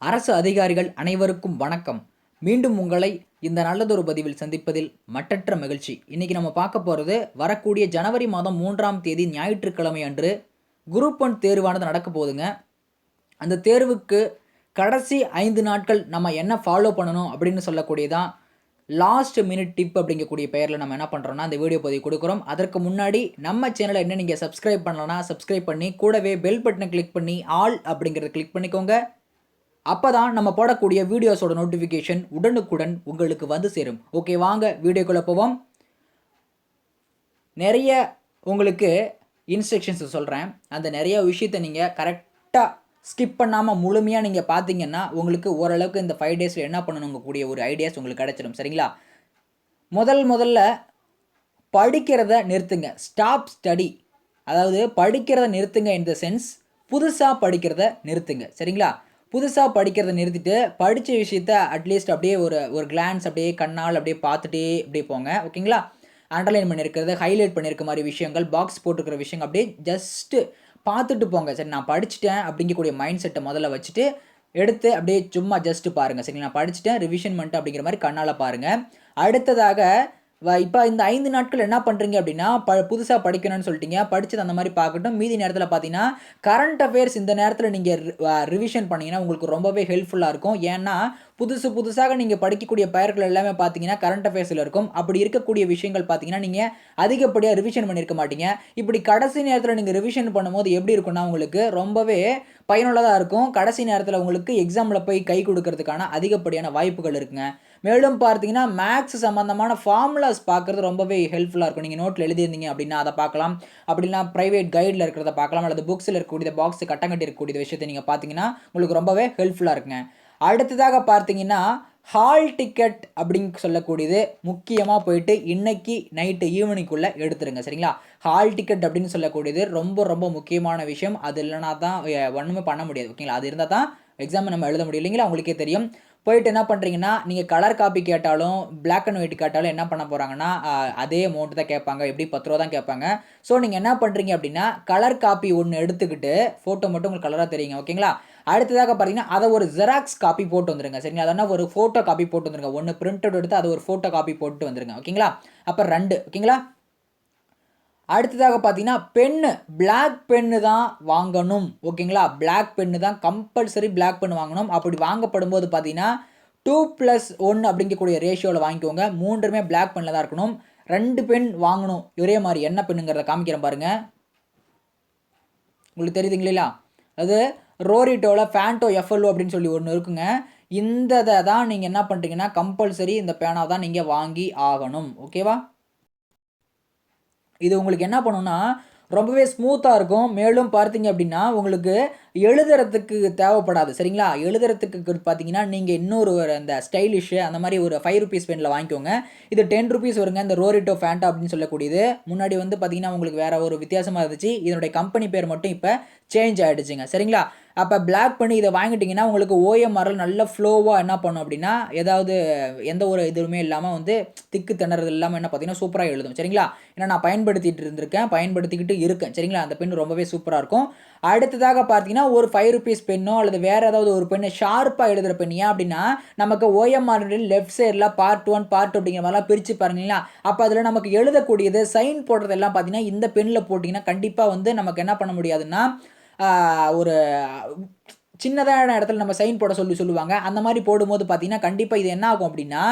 அரசு அதிகாரிகள் அனைவருக்கும் வணக்கம். மீண்டும் உங்களை இந்த நல்லதொரு பதிவில் சந்திப்பதில் மட்டற்ற மகிழ்ச்சி. இன்னைக்கு நம்ம பார்க்க போகிறது வரக்கூடிய ஜனவரி மாதம் 3ஆம் தேதி ஞாயிற்றுக்கிழமை அன்று குரூப் 1 தேர்வானது நடக்க போகுதுங்க. அந்த தேர்வுக்கு கடைசி 5 நாட்கள் நம்ம என்ன ஃபாலோ பண்ணணும் அப்படின்னு சொல்லக்கூடியதான் லாஸ்ட் மினிட் டிப் அப்படிங்கக்கூடிய பெயரில் நம்ம என்ன பண்ணுறோம்னா அந்த வீடியோ பதிவு கொடுக்குறோம். அதற்கு முன்னாடி நம்ம சேனலை என்ன நீங்கள் சப்ஸ்கிரைப் பண்ணலன்னா சப்ஸ்கிரைப் பண்ணி கூடவே பெல் பட்டனை கிளிக் பண்ணி ஆல் அப்படிங்கிறத கிளிக் பண்ணிக்கோங்க. அப்போ தான் நம்ம போடக்கூடிய வீடியோஸோட நோட்டிஃபிகேஷன் உடனுக்குடன் உங்களுக்கு வந்து சேரும். ஓகே, வாங்க வீடியோக்குள்ளே போவோம். நிறைய உங்களுக்கு இன்ஸ்ட்ரக்ஷன்ஸ் சொல்கிறேன். அந்த நிறைய விஷயத்தை நீங்கள் கரெக்டாக ஸ்கிப் பண்ணாமல் முழுமையாக நீங்கள் பார்த்தீங்கன்னா உங்களுக்கு ஓரளவுக்கு இந்த 5 டேஸில் என்ன பண்ணணுங்கக்கூடிய ஒரு ஐடியாஸ் உங்களுக்கு கிடச்சிடும். சரிங்களா? முதல்ல படிக்கிறத நிறுத்துங்க. Stop study. அதாவது படிக்கிறத நிறுத்துங்க. இன் த சென்ஸ் புதுசாக படிக்கிறத நிறுத்துங்க. சரிங்களா? புதுசாக படிக்கிறத நிறுத்திட்டு படித்த விஷயத்த அட்லீஸ்ட் அப்படியே ஒரு கிளான்ஸ் அப்படியே கண்ணால் அப்படியே பார்த்துட்டே அப்படியே போங்க. ஓகேங்களா? அண்டர்லைன் பண்ணியிருக்கிறது, ஹைலைட் பண்ணியிருக்க மாதிரி விஷயங்கள், பாக்ஸ் போட்டுருக்கிற விஷயங்கள் அப்படியே ஜஸ்ட்டு பார்த்துட்டு போங்க. சரி, நான் படிச்சுட்டேன் அப்படிங்கக்கூடிய மைண்ட் செட்டை முதல்ல வச்சுட்டு எடுத்து அப்படியே சும்மா ஜஸ்ட்டு பாருங்கள். சரி, நான் படிச்சுட்டேன், ரிவிஷன் பண்ணிட்டு அப்படிங்கிற மாதிரி கண்ணால் பாருங்கள். அடுத்ததாக இப்போ இந்த 5 நாட்கள் என்ன பண்ணுறீங்க அப்படின்னா புதுசாக படிக்கணும்னு சொல்லிட்டீங்க, படித்தது அந்த மாதிரி பார்க்கட்டும். மீதி நேரத்தில் பார்த்தீங்கன்னா கரண்ட் அஃபேர்ஸ் இந்த நேரத்தில் நீங்கள் ரிவிஷன் பண்ணிங்கன்னா உங்களுக்கு ரொம்பவே ஹெல்ப்ஃபுல்லாக இருக்கும். ஏன்னா புதுசாக நீங்கள் படிக்கக்கூடிய பெயர்கள் எல்லாமே பார்த்தீங்கன்னா கரண்ட் அஃபேர்ஸில் இருக்கும். அப்படி இருக்கக்கூடிய விஷயங்கள் பார்த்தீங்கன்னா நீங்கள் அதிகப்படியாக ரிவிஷன் பண்ணியிருக்க மாட்டீங்க. இப்படி கடைசி நேரத்தில் நீங்கள் ரிவிஷன் பண்ணும்போது எப்படி இருக்குன்னா உங்களுக்கு ரொம்பவே பயனுள்ளதாக இருக்கும். கடைசி நேரத்தில் உங்களுக்கு எக்ஸாமில் போய் கை கொடுக்கறதுக்கான அதிகப்படியான வாய்ப்புகள் இருக்குங்க. மேலும் பார்த்தீங்கன்னா மேக்ஸ் சம்மந்தமான ஃபார்முலாஸ் பார்க்குறது ரொம்பவே ஹெல்ப்ஃபுல்லாக இருக்கும். நீங்கள் நோட்டில் எழுதியிருந்தீங்க அப்படின்னா அதை பார்க்கலாம். அப்படின்னா ப்ரைவேட் கைடில் இருக்கிறத பார்க்கலாம். அல்லது புக்ஸில் இருக்கக்கூடிய பாக்ஸ் கட்டங்கட்டி இருக்கக்கூடிய விஷயத்தை நீங்கள் பார்த்தீங்கன்னா உங்களுக்கு ரொம்பவே ஹெல்ப்ஃபுல்லாக இருக்குங்க. அடுத்ததாக பார்த்தீங்கன்னா ஹால் டிக்கெட் அப்படின்னு சொல்லக்கூடியது முக்கியமாக போயிட்டு இன்னைக்கு நைட்டு ஈவினிங்குள்ளே எடுத்துருங்க. சரிங்களா? ஹால் டிக்கெட் அப்படின்னு சொல்லக்கூடியது ரொம்ப முக்கியமான விஷயம். அது இல்லைனா தான் ஒன்றுமே பண்ண முடியாது. ஓகேங்களா? அது இருந்தால் தான் எக்ஸாம் நம்ம எழுத முடியும் இல்லைங்களா? உங்களுக்கே தெரியும். போயிட்டு என்ன பண்ணுறீங்கன்னா நீங்கள் கலர் காப்பி கேட்டாலும் பிளாக் அண்ட் ஒயிட் கேட்டாலும் என்ன பண்ண போகிறாங்கன்னா அதே அமௌண்ட் தான் கேட்பாங்க. எப்படி 10 ரூபா தான் கேட்பாங்க. ஸோ நீங்கள் என்ன பண்ணுறீங்க அப்படின்னா கலர் காப்பி ஒன்று எடுத்துக்கிட்டு ஃபோட்டோ மட்டும் உங்களுக்கு கலராக தெரியுங்க. ஓகேங்களா? அடுத்ததாக பார்த்தீங்கன்னா அதை ஒரு ஜெராக்ஸ் காப்பி போட்டு வந்துருங்க. சரிங்களா? அதனால் ஒரு ஃபோட்டோ காப்பி போட்டு வந்துருங்க. ஒன்று பிரிண்ட் அவுட் எடுத்து அதை ஒரு ஃபோட்டோ காப்பி போட்டு வந்துருங்க. ஓகேங்களா? அப்போ 2. ஓகேங்களா? அடுத்ததாக பார்த்தீங்கன்னா பென்னு, பிளாக் பென்னு தான் வாங்கணும். ஓகேங்களா? பிளாக் பென்னு தான் கம்பல்சரி பிளாக் பென் வாங்கணும். அப்படி வாங்கப்படும் போது பார்த்தீங்கன்னா 2+1 அப்படிங்கக்கூடிய ரேஷியோவில் வாங்கிக்கோங்க. 3மே பிளாக் பென்னில் தான் இருக்கணும். 2 பென் வாங்கணும் ஒரே மாதிரி. என்ன பெண்ணுங்கிறத காமிக்கிறேன் பாருங்கள். உங்களுக்கு தெரியுதுங்களா? அது ரோரிட்டோவில் ஃபேண்டோ எஃப்எல்ஓ அப்படின்னு சொல்லி ஒன்று இருக்குங்க. இந்த தான் நீங்கள் என்ன பண்ணுறீங்கன்னா கம்பல்சரி இந்த பேனாவை தான் நீங்கள் வாங்கி ஆகணும். ஓகேவா? இது உங்களுக்கு என்ன பண்ணுன்னா ரொம்பவே ஸ்மூத்தாக இருக்கும். மேலும் பார்த்தீங்க அப்படின்னா உங்களுக்கு எழுதுறதுக்கு தேவைப்படாது. சரிங்களா? எழுதுறதுக்கு பார்த்தீங்கன்னா நீங்கள் இன்னொரு அந்த ஸ்டைலிஷு அந்த மாதிரி ஒரு 5 ருபீஸ் பெனில் வாங்கிக்கோங்க. இது 10 ருபீஸ் வருங்க. இந்த ரோரிட்டோ ஃபேண்டா அப்படின்னு சொல்லக்கூடியது. முன்னாடி வந்து பார்த்தீங்கன்னா உங்களுக்கு வேறு ஒரு வித்தியாசமாக இருந்துச்சு. இதனுடைய கம்பெனி பேர் மட்டும் இப்போ சேஞ்ச் ஆகிடுச்சுங்க. சரிங்களா? அப்போ பிளாக் பண்ணி இதை வாங்கிட்டிங்கன்னா உங்களுக்கு ஓஎம்ஆரில் நல்ல ஃப்ளோவாக என்ன பண்ணும் அப்படின்னா ஏதாவது எந்த ஒரு இதுவுமே இல்லாமல் வந்து திக்கு திணறது இல்லாமல் என்ன பார்த்தீங்கன்னா சூப்பராக எழுதும். சரிங்களா? ஏன்னா நான் பயன்படுத்திக்கிட்டு இருக்கேன். சரிங்களா? அந்த பென் ரொம்பவே சூப்பராக இருக்கும். அடுத்ததாக பார்த்தீங்கன்னா ஒரு 5 ருபீஸ் பென்னோ அல்லது வேறு ஏதாவது ஒரு பெண்ணை ஷார்ப்பாக எழுதுகிற பெண். ஏன் அப்படின்னா நமக்கு ஓஎம்ஆர் லெஃப்ட் சைடில் பார்ட் 1 பார்ட் 2 அப்படிங்கிற மாதிரிலாம் பிரித்து பாருங்களா. அப்போ அதில் நமக்கு எழுதக்கூடியது சைன் போடுறதெல்லாம் பார்த்தீங்கன்னா இந்த பெண்ணில் போட்டிங்கன்னா கண்டிப்பாக வந்து நமக்கு என்ன பண்ண முடியாதுன்னா ஒரு சின்னதான இடத்துல நம்ம சைன் போட சொல்லுவாங்க. அந்த மாதிரி போடும்போது பார்த்தீங்கன்னா கண்டிப்பாக இது என்ன ஆகும் அப்படின்னா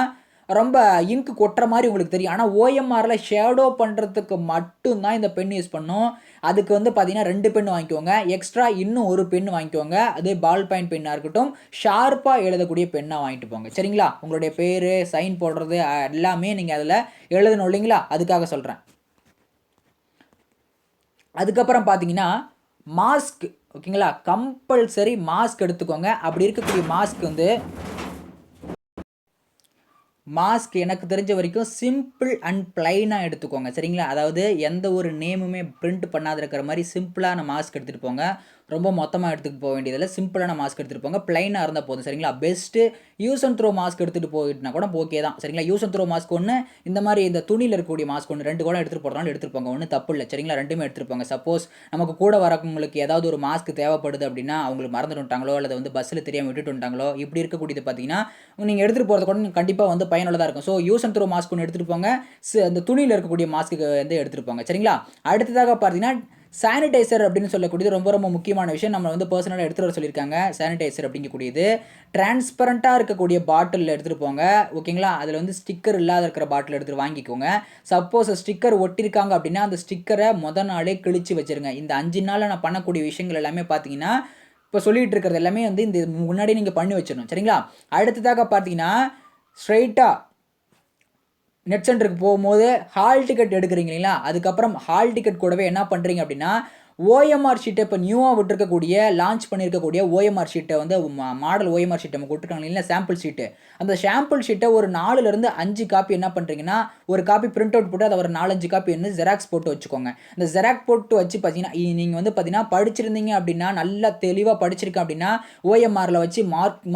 ரொம்ப இங்கு கொட்டுற மாதிரி உங்களுக்கு தெரியும். ஆனால் ஓஎம்ஆரில் ஷேடோ பண்ணுறதுக்கு மட்டும்தான் இந்த பென் யூஸ் பண்ணும். அதுக்கு வந்து பார்த்தீங்கன்னா 2 பென் வாங்கிக்கோங்க. எக்ஸ்ட்ரா இன்னும் ஒரு பென் வாங்கிக்கோங்க. அதே பால் பாயிண்ட் பென்னாக இருக்கட்டும், ஷார்ப்பாக எழுதக்கூடிய பென்னாக வாங்கிட்டு போங்க. சரிங்களா? உங்களுடைய பேர் சைன் போடுறது எல்லாமே நீங்கள் அதில் எழுதணும் இல்லைங்களா? அதுக்காக சொல்கிறேன். அதுக்கப்புறம் பார்த்தீங்கன்னா மாஸ்க். ஓகேங்களா? கம்பல்சரி மாஸ்க் எடுத்துக்கோங்க. அப்படி இருக்கக்கூடிய மாஸ்க் வந்து மாஸ்க் எனக்கு தெரிஞ்ச வரைக்கும் சிம்பிள் அண்ட் பிளைனாக எடுத்துக்கோங்க சரிங்களா. அதாவது எந்த ஒரு நேமுமே பிரிண்ட் பண்ணாத இருக்கிற மாதிரி சிம்பிளான மாஸ்க் எடுத்துகிட்டு போங்க. ரொம்ப மொத்தமாக எடுத்துகிட்டு போக வேண்டியதில்லை, சிம்பிளான மாஸ்க் எடுத்துகிட்டு போங்க, பிளைனாக இருந்தால் போதும் சரிங்களா. Best use and throw mask எடுத்துகிட்டு போயிட்டுனா கூட ஓகே தான் சரிங்களா. யூஸ் அண்ட் த்ரோ மாஸ்க் ஒன்று, இந்த மாதிரி இந்த துணியில் இருக்கக்கூடிய மாஸ்க் ஒன்று, 2 கூட எடுத்துகிட்டு போகிறதுனால எடுத்துகிட்டு போங்க, ஒன்றும் தப்பு இல்லை சரிங்களா. ரெண்டுமே எடுத்துகிட்டு போங்க. சப்போஸ் நமக்கு கூட வரவங்களுக்கு ஏதாவது ஒரு மாஸ்க் தேவைப்படுது அப்படின்னா அவங்களுக்கு மறந்துட்டு வந்துட்டாங்களோ அல்லது வந்து பஸ்ஸில் தெரியாமல் விட்டுட்டு வந்துட்டாங்களோ இப்படி இருக்கக்கூடியது பார்த்தீங்கன்னா நீங்கள் எடுத்துகிட்டு போகிறது கூட கண்டிப்பாக வந்து பயனுள்ளதாக இருக்கும். So use and throw mask ஒன்று எடுத்துகிட்டு போங்க, அந்த துணியில் இருக்கக்கூடிய மாஸ்க்கு வந்து எடுத்துகிட்டு போங்க சரிங்களா. அடுத்ததாக பார்த்தீங்கன்னா சானிடைசர் அப்படின்னு சொல்லக்கூடியது ரொம்ப ரொம்ப முக்கியமான விஷயம். நம்ம வந்து பர்சனலாக எடுத்துகிட்டு வர சொல்லியிருக்காங்க. சானிடைசர் அப்படிங்கக்கூடியது டிரான்ஸ்பரண்ட்டாக இருக்கக்கூடிய பாட்டில் எடுத்துகிட்டு போங்க ஓகேங்களா. அதில் வந்து ஸ்டிக்கர் இல்லாத இருக்கிற பாட்டில் எடுத்துகிட்டு வாங்கிக்கோங்க. சப்போஸ் ஸ்டிக்கர் ஒட்டியிருக்காங்க அப்படின்னா அந்த ஸ்டிக்கரை நாளே கிழிச்சு வச்சுருங்க. இந்த 5 நாளில் நான் பண்ணக்கூடிய விஷயங்கள் எல்லாமே பார்த்தீங்கன்னா இப்போ சொல்லிகிட்டு இருக்கிறது எல்லாமே வந்து இந்த முன்னாடி நீங்கள் பண்ணி வச்சிடணும் சரிங்களா. அடுத்ததாக பார்த்தீங்கன்னா ஸ்ட்ரைட்டாக நெட் சென்டருக்கு போகும்போது ஹால் டிக்கெட் எடுக்கிறீங்க இல்லைங்களா. அதுக்கப்புறம் ஹால் டிக்கெட் கூடவே என்ன பண்ணுறீங்க அப்படின்னா ஓஎம்ஆர் ஷீட்டை இப்போ நியூவாக விட்டுருக்கக்கூடிய லான்ச் பண்ணியிருக்கக்கூடிய ஓஎம்ஆர் ஷீட்டை வந்து மாடல் ஓஎம்ஆர் ஷீட்டை நம்ம கொடுத்துருக்காங்க இல்லைங்களா, சாம்பிள் ஷீட்டு. அந்த சாம்பிள் ஷீட்டை ஒரு 4லேருந்து 5 காப்பி என்ன பண்ணுறீங்கன்னா ஒரு காப்பி பிரிண்ட் அவுட் போட்டு அதை ஒரு 4-5 காப்பி வந்து ஜெராக்ஸ் போட்டு வச்சுக்கோங்க. இந்த ஜெராக்ஸ் போட்டு வச்சு பார்த்தீங்கன்னா நீங்கள் வந்து பார்த்தீங்கன்னா படிச்சிருந்தீங்க அப்படின்னா நல்லா தெளிவாக படிச்சிருக்கேன் அப்படின்னா ஓஎம்ஆரில் வச்சு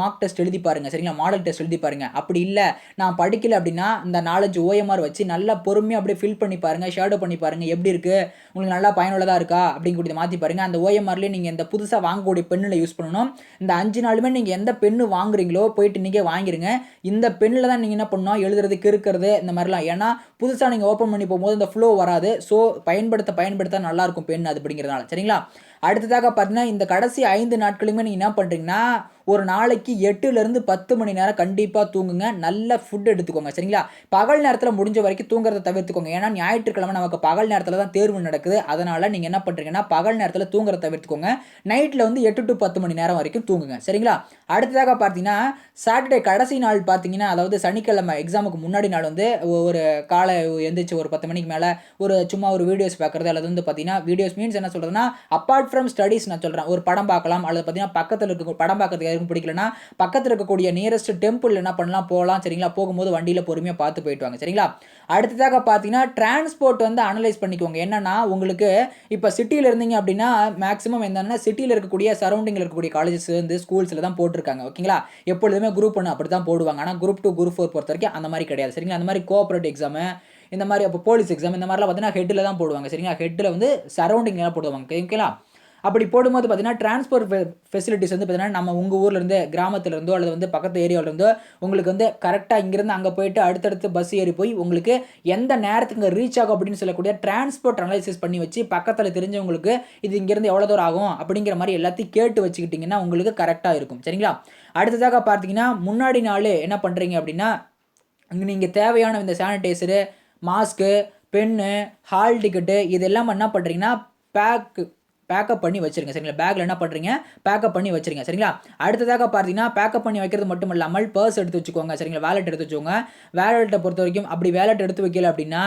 மார்க் டெஸ்ட் எழுதி பாருங்கள் சரிங்களா, மாடல் டெஸ்ட் எழுதி பாருங்கள். அப்படி இல்லை நான் படிக்கல அப்படின்னா இந்த 4-5 ஓஎம்ஆர் வச்சு நல்லா பொறுமையாக அப்படியே ஃபில் பண்ணி பாருங்கள், ஷேடோ பண்ணி பாருங்கள் எப்படி இருக்குது, உங்களுக்கு நல்லா பயனுள்ளதாக இருக்கா அப்படிங்கிறத மாற்றி பாருங்கள். அந்த ஓஎம்ஆர்லேயே நீங்கள் இந்த புதுசாக வாங்கக்கூடிய பெண்ணில் யூஸ் பண்ணணும். இந்த 5 நாளுமே நீங்கள் எந்த பெண்ணு வாங்குறீங்களோ போயிட்டு நீங்கள் வாங்கிருங்க. இந்த பெண்ணில் தான் நீங்கள் என்ன பண்ணணும், எழுதுறது கிறுக்கிறது இந்த மாதிரிலாம். ஏன்னா புதுசாக நீங்கள் ஓப்பன் பண்ணி போகும்போது இந்த ஃப்ளோ வராது. ஸோ பயன்படுத்த நல்லாயிருக்கும் பெண் அது அப்படிங்கிறதுனால சரிங்களா. அடுத்ததாக பார்த்தீங்கன்னா இந்த கடைசி 5 நாட்களுமே நீங்கள் என்ன பண்ணுறீங்கன்னா ஒரு நாளைக்கு 8லேருந்து 10 மணி நேரம் கண்டிப்பாக தூங்குங்க. நல்ல ஃபுட் எடுத்துக்கோங்க சரிங்களா. பகல் நேரத்தில் முடிஞ்ச வரைக்கும் தூங்குறதை தவிர்த்துக்கோங்க. ஏன்னா ஞாயிற்றுக்கிழமை நமக்கு பகல் நேரத்தில் தான் தேர்வு நடக்குது. அதனால் நீங்கள் என்ன பண்ணுறீங்கன்னா பகல் நேரத்தில் தூங்குறதை தவிர்த்துக்கோங்க. நைட்டில் வந்து 8 to 10 மணி நேரம் வரைக்கும் தூங்குங்க சரிங்களா. அடுத்ததாக பார்த்தீங்கன்னா சாட்டர்டே கடைசி நாள் பார்த்தீங்கன்னா அதாவது சனிக்கிழமை எக்ஸாமுக்கு முன்னாடி நாள் வந்து ஒரு காலை எந்திரிச்சு ஒரு 10 மணிக்கு மேலே ஒரு சும்மா ஒரு வீடியோஸ் பார்க்குறது அல்லது வந்து பார்த்தீங்கன்னா வீடியோஸ் மீன்ஸ் என்ன சொல்கிறதுனா அப்பார்ட் ஃப்ரம் ஸ்டடீஸ் நான் சொல்கிறேன். ஒரு படம் பார்க்கலாம் அல்லது பார்த்தீங்கன்னா பக்கத்தில் இருக்க படம் பார்க்கறதுக்கு யாருக்கும் பிடிக்கலன்னா பக்கத்தில் இருக்கக்கூடிய நியரஸ்ட் டெம்பிள் என்ன பண்ணலாம் போகலாம் சரிங்களா. போகும்போது வண்டியில் பொறுமையாக பார்த்து போயிட்டு வாங்க சரிங்களா. அடுத்ததாக பார்த்தீங்கன்னா டிரான்ஸ்போர்ட் வந்து அனலைஸ் பண்ணிக்கோங்க. என்னன்னா உங்களுக்கு இப்போ சிட்டியில் இருந்தீங்க அப்படின்னா மேக்ஸிமம் என்னன்னா சிட்டியில் இருக்கக்கூடிய சரௌண்டிங்கில் இருக்கக்கூடிய காலேஜஸ் வந்து ஸ்கூல்ஸில் தான் போட்டிருக்காங்க ஓகேங்களா. எப்பொழுதுமே குரூப் 1 அப்படி தான் போடுவாங்க. ஆனால் குரூப் 2 குரூப் 4 பொறுத்த வரைக்கும் அந்த மாதிரி கிடையாது சரிங்களா. அந்த மாதிரி கோஆப்ரேட்டிவ் எக்ஸாமு இந்த மாதிரி அப்போ போலீஸ் எக்ஸாம் இந்த மாதிரிலாம் பார்த்தீங்கன்னா ஹெட்டில் தான் போடுவாங்க சரிங்களா. ஹெட்டில் வந்து சரௌண்டிங்லாம் போடுவாங்க ஓகேங்களா. அப்படி போடும்போது பார்த்தீங்கன்னா டிரான்ஸ்போர்ட் ஃபெசிலிட்டிஸ் வந்து பார்த்தீங்கன்னா நம்ம உங்கள் ஊர்லேருந்து கிராமத்துலேருந்தோ அல்லது வந்து பக்கத்து ஏரியாவிலேருந்தோ உங்களுக்கு வந்து கரெக்டாக இங்கேருந்து அங்கே போயிட்டு அடுத்தடுத்து பஸ் ஏறி போய் உங்களுக்கு எந்த நேரத்துக்கு ரீச் ஆகும் அப்படின்னு சொல்லக்கூடிய டிரான்ஸ்போர்ட் அனலைசிஸ் பண்ணி வச்சு பக்கத்தில் தெரிஞ்சவங்களுக்கு இது இங்கேருந்து எவ்வளோ தூரம் ஆகும் அப்படிங்கிற மாதிரி எல்லாத்தையும் கேட்டு வச்சுக்கிட்டிங்கன்னா உங்களுக்கு கரெக்டாக இருக்கும் சரிங்களா. அடுத்ததாக பார்த்தீங்கன்னா முன்னாடி நாள் என்ன பண்ணுறீங்க அப்படின்னா நீங்கள் தேவையான இந்த sanitiser, mask, pen, hall ticket இதெல்லாம் என்ன பண்ணுறீங்கன்னா பேக்கப் பண்ணி வச்சுருங்க சரிங்களா. பேக்கில் என்ன பண்ணுறீங்க பேக்கப் பண்ணி வச்சுருங்க சரிங்களா. அடுத்ததாக பார்த்தீங்கன்னா பேக்கப் பண்ணி வைக்கிறது மட்டும் இல்லாமல் பர்ஸ் எடுத்து வச்சுக்கோங்க சரிங்களா. வேலெட் எடுத்து வச்சுக்கோங்க. வேலெட்டை பொறுத்த வரைக்கும் அப்படி வேலெட் எடுத்து வைக்கல அப்படின்னா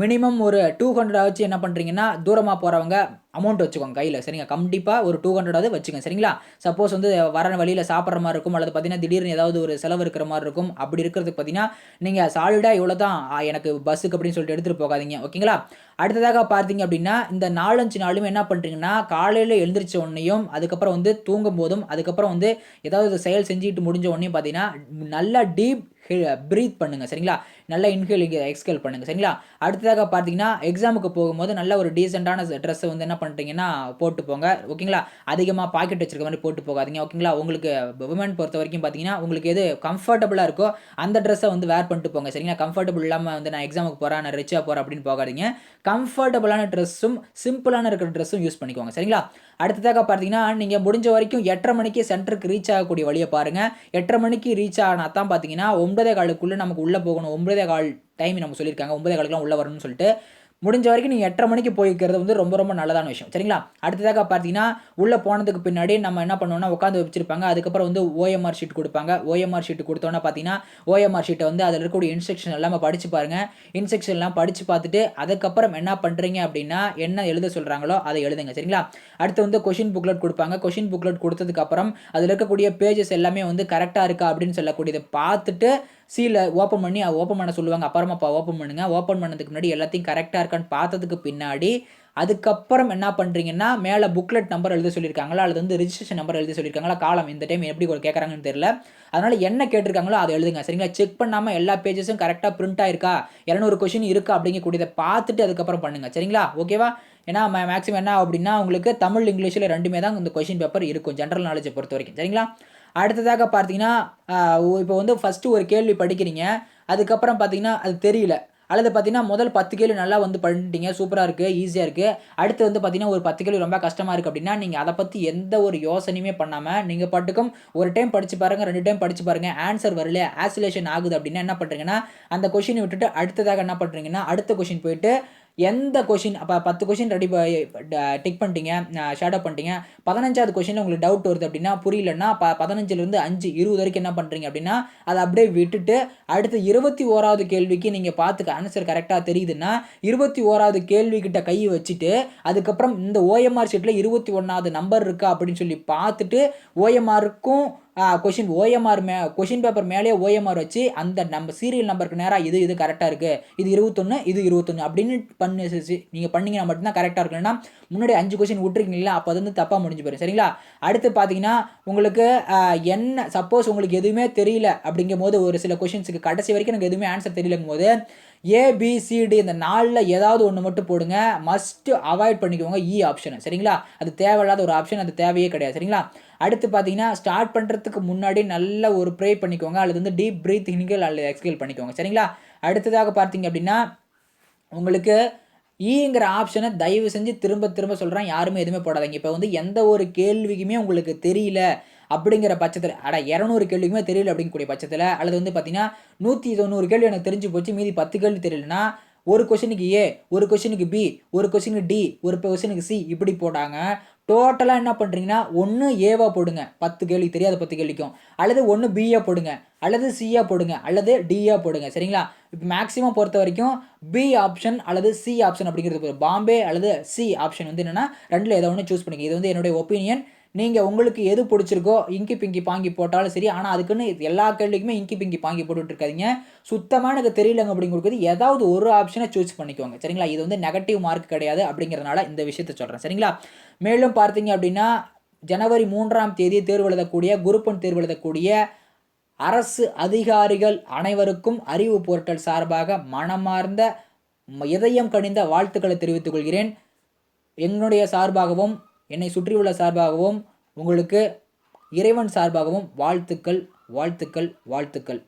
மினிமம் ஒரு 200 வச்சு என்ன பண்ணுறீங்கன்னா தூரமாக போகிறவங்க அமௌண்ட் வச்சுக்கோங்க கையில் சரிங்க. கண்டிப்பாக ஒரு 200 வச்சுக்கோங்க சரிங்களா. சப்போஸ் வந்து வர வழியில் சாப்பிட்ற மாதிரி இருக்கும் அல்லது பார்த்தீங்கன்னா திடீர்னு ஏதாவது ஒரு செலவு இருக்கிற மாதிரி இருக்கும். அப்படி இருக்கிறதுக்கு பார்த்தீங்கன்னா நீங்கள் சாலிடாக இவ்வளோ தான் எனக்கு பஸ்ஸுக்கு அப்படின்னு சொல்லிட்டு எடுத்துகிட்டு போகாதீங்க ஓகேங்களா. அடுத்ததாக பார்த்தீங்க அப்படின்னா இந்த 4-5 நாளுமே என்ன பண்ணுறீங்கன்னா காலையில் எழுந்திரிச்ச உடனேயும் அதுக்கப்புறம் வந்து தூங்கும் போதும் அதுக்கப்புறம் வந்து ஏதாவது செயல் செஞ்சுட்டு முடிஞ்ச உடனே பார்த்தீங்கன்னா நல்லா டீப் ப்ரீத் பண்ணுங்கள் சரிங்களா. நல்லா இன்ஹேல் எக்ஸ்ஹேல் பண்ணுங்கள் சரிங்களா. அடுத்ததாக பார்த்தீங்கன்னா எக்ஸாமுக்கு போகும்போது நல்ல ஒரு டீசெண்டான ட்ரெஸ்ஸை வந்து என்ன பண்ணுறீங்கன்னா போட்டு போங்க ஓகேங்களா. அதிகமாக பாக்கெட் வச்சிருக்க மாதிரி போட்டு போகாதீங்க ஓகேங்களா. உங்களுக்கு விமன் பொறுத்த வரைக்கும் பார்த்தீங்கன்னா உங்களுக்கு எது கம்ஃபர்டபுளாக இருக்கோ அந்த ட்ரெஸ்ஸை வந்து வேர் பண்ணிட்டு போங்க சரிங்களா. கம்ஃபர்டபுள் இல்லாமல் வந்து நான் எக்ஸாமுக்கு போகிறேன் நான் ரிச்சாக போகிறேன் அப்படின்னு போகாதீங்க. கம்ஃபர்டபுளான ட்ரெஸ்ஸும் சிம்பிளான இருக்கிற ட்ரெஸ்ஸும் யூஸ் பண்ணிக்கோங்க சரிங்களா. அடுத்ததாக பார்த்தீங்கன்னா நீங்கள் முடிஞ்ச வரைக்கும் 8:30 மணிக்கு சென்டருக்கு ரீச் ஆகக்கூடிய வழியை பாருங்கள். 8:30 மணிக்கு ரீச் ஆனால் தான் பார்த்தீங்கன்னா 9:15 நமக்கு உள்ளே போகணும். 9:15 டைம் நம்ம சொல்லியிருக்காங்க. 9:15 உள்ளே வரணும்னு சொல்லிட்டு முடிஞ்ச வரைக்கும் நீங்கள் 8:30 மணிக்கு போய்க்கிறது வந்து ரொம்ப ரொம்ப நல்லதான விஷயம் சரிங்களா. அடுத்ததாக பார்த்தீங்கன்னா உள்ளே போனதுக்கு பின்னாடி நம்ம என்ன பண்ணுவோம்னா உட்காந்து வச்சிருப்பாங்க. அதுக்கப்புறம் வந்து ஓஎம்ஆர் ஷீட் கொடுப்பாங்க. ஓஎம்ஆர் ஷீட் கொடுத்தோன்னா பார்த்தீங்கன்னா ஓஎம்ஆர் ஷீட்டை வந்து அதில் இருக்கக்கூடிய இன்ஸ்ட்ரக்ஷன் எல்லாமே படித்து பாருங்கள். இன்ஸ்ட்ரக்ஷன் எல்லாம் படித்து பார்த்துட்டு அதுக்கப்புறம் என்ன பண்ணுறீங்க அப்படின்னா என்ன எழுத சொல்கிறாங்களோ அதை எழுதுங்க சரிங்களா. அடுத்து வந்து கொஷின் புக்லெட் கொடுப்பாங்க. கொஷின் புக்லெட் கொடுத்ததுக்கப்புறம் அதில் இருக்கக்கூடிய பேஜஸ் எல்லாமே வந்து கரெக்டாக இருக்கா அப்படின்னு சொல்லக்கூடியதை பார்த்துட்டு சியில் ஓப்பன் பண்ண சொல்லுவாங்க. அப்புறமா ஓப்பன் பண்ணுங்கள். ஓப்பன் பண்ணதுக்கு முன்னாடி எல்லாத்தையும் கரெக்டாக இருக்கான்னு பார்த்ததுக்கு பின்னாடி அதுக்கப்புறம் என்ன பண்ணுறீங்கன்னா, மேலே புக்லெட் நம்பர் எழுத சொல்லியிருக்காங்களா, அல்லது வந்து ரிஜிஸ்ட்ரேஷன் நம்பர் எழுத சொல்லியிருக்காங்களா, காலம் இந்த டைம் எப்படி கேட்குறாங்கன்னு தெரியல. அதனால் என்ன கேட்டிருக்காங்களோ அதை எழுதுங்க. சரிங்களா? செக் பண்ணாமல் எல்லா பேஜஸும் கரெக்டாக பிரிண்ட் ஆயிருக்கா, 200 கொஷின் இருக்கா அப்படிங்கக்கூடியதை பார்த்துட்டு அதுக்கப்புறம் பண்ணுங்கள். சரிங்களா? ஓகேவா? ஏன்னா மேக்ஸிமம் என்ன அப்படின்னா உங்களுக்கு தமிழ் இங்கிலீஷில் ரெண்டுமே தான் இந்த கொஷின் பேப்பர் இருக்கும், ஜென்ரல் நாலேஜை பொறுத்த வரைக்கும். சரிங்களா? அடுத்ததாக பார்த்தீங்கன்னா, இப்போ வந்து ஃபஸ்ட்டு ஒரு கேள்வி படிக்கிறீங்க, அதுக்கப்புறம் பார்த்தீங்கன்னா அது தெரியல, அல்லது பார்த்தீங்கன்னா முதல் 10 கேள்வி நல்லா வந்து பண்ணிட்டீங்க, சூப்பராக இருக்குது, ஈஸியாக இருக்குது. அடுத்து வந்து பார்த்தீங்கன்னா ஒரு 10 கேள்வி ரொம்ப கஷ்டமாக இருக்குது அப்படின்னா, நீங்கள் அதை பற்றி எந்த ஒரு யோசனையுமே பண்ணாமல் நீங்கள் பாட்டுக்கும் ஒரு டைம் படித்து பாருங்கள், 2 டைம் படித்து பாருங்கள், ஆன்சர் வரல, ஆசிலேஷன் ஆகுது அப்படின்னா என்ன பண்ணுறீங்கன்னா, அந்த கொஷினை விட்டுட்டு அடுத்ததாக என்ன பண்ணுறீங்கன்னா அடுத்த கொஷின் போயிட்டு எந்த கொஷின் அப்போ 10 கொஷின் ரெடி டிக் பண்ணிட்டீங்க, ஷேடோ பண்ணிட்டீங்க, 15வது கொஷினில் உங்களுக்கு டவுட் வருது அப்படின்னா, புரியலன்னா 15லேருந்து 5 20 வரைக்கும் என்ன பண்ணுறீங்க அப்படின்னா அதை அப்படியே விட்டுட்டு அடுத்து 21வது கேள்விக்கு நீங்கள் பார்த்து ஆன்சர் கரெக்டாக தெரியுதுன்னா 21வது கேள்விக்கிட்ட கையை வச்சுட்டு அதுக்கப்புறம் இந்த ஓஎம்ஆர் ஷீட்டில் 21வது நம்பர் இருக்கா அப்படின்னு சொல்லி பார்த்துட்டு ஓஎம்ஆருக்கும் கொஷின் கொஷின் பேப்பர் மேலேயே ஓஎம்ஆர் வச்சு அந்த நம்ம சீரியல் நம்பருக்கு நேராக இது கரெக்டாக இருக்குது, இது 21 இது 21 அப்படின்னு நீங்கள் பண்ணீங்கன்னா மட்டும்தான் கரெக்டாக இருக்கும். இல்லைன்னா முன்னாடி 5 கொஷின் விட்டுருக்கீங்களா, அப்போ அது வந்து தப்பாக முடிஞ்சு போயிடும். சரிங்களா? அடுத்து பார்த்தீங்கன்னா உங்களுக்கு என்ன சப்போஸ் உங்களுக்கு எதுவுமே தெரியல அப்படிங்கும் போது ஒரு சில கொஷின்ஸுக்கு கடைசி வரைக்கும் எனக்கு எதுவுமே ஆன்சர் தெரியலங்கும் போது ஏபிசிடி இந்த 4ல் ஏதாவது ஒன்று மட்டும் போடுங்க. மஸ்ட்டு அவாய்ட் பண்ணிக்கோங்க ஆப்ஷனை. சரிங்களா? அது தேவையில்லாத ஒரு ஆப்ஷன், அது தேவையே கிடையாது. சரிங்களா? அடுத்து பார்த்தீங்கன்னா ஸ்டார்ட் பண்ணுறதுக்கு முன்னாடி நல்ல ஒரு ப்ரே பண்ணிக்கோங்க, அல்லது வந்து டீப் ப்ரீத் இன்ஹேல் அல்லது எக்ஸ்ஹேல் பண்ணிக்கோங்க. சரிங்களா? அடுத்ததாக பார்த்தீங்க அப்படின்னா உங்களுக்கு ஈங்கிற ஆப்ஷனை தயவு செஞ்சு திரும்ப சொல்கிறேன், யாருமே எதுவுமே போடாதீங்க. இப்போ வந்து எந்த ஒரு கேள்விக்குமே உங்களுக்கு தெரியல அப்படிங்கிற பட்சத்தில் 200 கேள்விக்குமே தெரியல அப்படிங்கக்கூடிய பட்சத்தில், அல்லது வந்து பார்த்தீங்கன்னா 190 கேள்வி எனக்கு தெரிஞ்சு போச்சு, மீதி 10 கேள்வி தெரியலனா ஒரு கொஷினுக்கு ஏ, ஒரு கொஷினுக்கு பி, ஒரு கொஷினுக்கு டி, ஒரு கொஷினுக்கு சி இப்படி போட்டாங்க. டோட்டலாக என்ன பண்ணுறீங்கன்னா ஒன்று ஏவா போடுங்க 10 கேள்வி தெரியாத 10 கேள்விக்கும், அல்லது ஒன்று பியா போடுங்க, அல்லது சியா போடுங்க, அல்லது டியா போடுங்க. சரிங்களா? இப்போ மேக்ஸிமம் பொறுத்த வரைக்கும் பி ஆப்ஷன் அல்லது சி ஆப்ஷன் அப்படிங்கிறது பாம்பே அல்லது சி ஆப்ஷன் வந்து என்னென்னா ரெண்டில் ஏதோ ஒன்று சூஸ் பண்ணிக்க. இது வந்து என்னுடைய ஒப்பீனியன். நீங்கள் உங்களுக்கு எது பிடிச்சிருக்கோ இங்கி பிங்கி பாங்கி போட்டாலும் சரி, ஆனால் அதுக்குன்னு எல்லா கேள்விக்குமே இங்கி பிங்கி பாங்கி போட்டுட்டு இருக்காதிங்க. சுத்தமாக எனக்கு தெரியலங்க அப்படிங்கிறது ஏதாவது ஒரு ஆப்ஷனை சூஸ் பண்ணிக்கோங்க. சரிங்களா? இது வந்து நெகட்டிவ் மார்க் கிடையாது அப்படிங்கிறதுனால இந்த விஷயத்தை சொல்கிறேன். சரிங்களா? மேலும் பார்த்தீங்க அப்படின்னா ஜனவரி 3ஆம் தேதி தேர்வு எழுதக்கூடிய குரூப் 1 தேர்வு எழுதக்கூடிய அரசு அதிகாரிகள் அனைவருக்கும் அறிவு போர்ட்டல் சார்பாக மனமார்ந்த இதயம் கனிந்த வாழ்த்துக்களை தெரிவித்துக் கொள்கிறேன். என்னுடைய சார்பாகவும் என்னை சுற்றியுள்ள சார்பாகவும் உங்களுக்கு இறைவன் சார்பாகவும் வாழ்த்துக்கள் வாழ்த்துக்கள் வாழ்த்துக்கள்.